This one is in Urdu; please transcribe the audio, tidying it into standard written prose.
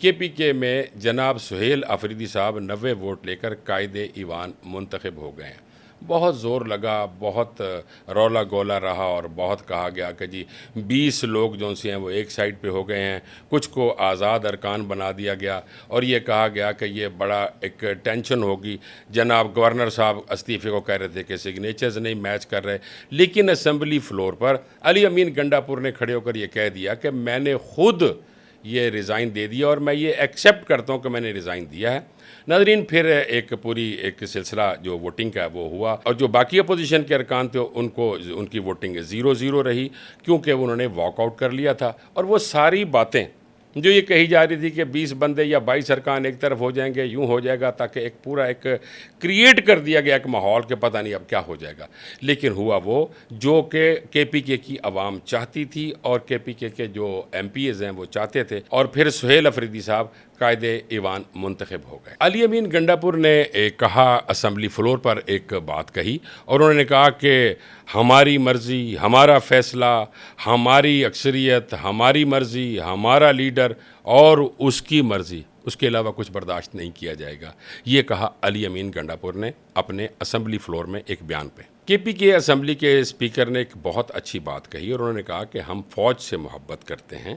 کے پی کے میں جناب سہیل افریدی صاحب 90 ووٹ لے کر قائد ایوان منتخب ہو گئے ہیں۔ بہت زور لگا، بہت رولا گولا رہا اور بہت کہا گیا کہ جی 20 لوگ جو سے ہیں وہ ایک سائڈ پہ ہو گئے ہیں، کچھ کو آزاد ارکان بنا دیا گیا اور یہ کہا گیا کہ یہ بڑا ایک ٹینشن ہوگی۔ جناب گورنر صاحب استعفے کو کہہ رہے تھے کہ سگنیچرز نہیں میچ کر رہے، لیکن اسمبلی فلور پر علی امین گنڈا پور نے کھڑے ہو کر یہ کہہ دیا کہ میں نے خود یہ ریزائن دے دیا اور میں یہ ایکسیپٹ کرتا ہوں کہ میں نے ریزائن دیا ہے۔ ناظرین، پھر ایک سلسلہ جو ووٹنگ کا وہ ہوا اور جو باقی اپوزیشن کے ارکان تھے ان کی ووٹنگ 0-0 رہی، کیونکہ انہوں نے واک آؤٹ کر لیا تھا۔ اور وہ ساری باتیں جو یہ کہی جا رہی تھی کہ 20 بندے یا 22 ارکان ایک طرف ہو جائیں گے، یوں ہو جائے گا، تاکہ ایک پورا ایک کریٹ کر دیا گیا ایک ماحول کہ پتہ نہیں اب کیا ہو جائے گا، لیکن ہوا وہ جو کہ کے پی کے کی عوام چاہتی تھی اور کے پی کے جو ایم پی ایز ہیں وہ چاہتے تھے، اور پھر سہیل افریدی صاحب قائد ایوان منتخب ہو گئے۔ علی امین گنڈا پور نے کہا، اسمبلی فلور پر ایک بات کہی اور انہوں نے کہا کہ ہماری مرضی، ہمارا فیصلہ، ہماری اکثریت، ہماری مرضی، ہمارا لیڈر اور اس کی مرضی، اس کے علاوہ کچھ برداشت نہیں کیا جائے گا۔ یہ کہا علی امین گنڈا پور نے اپنے اسمبلی فلور میں ایک بیان پہ۔ کے پی کے اسمبلی کے اسپیکر نے ایک بہت اچھی بات کہی اور انہوں نے کہا کہ ہم فوج سے محبت کرتے ہیں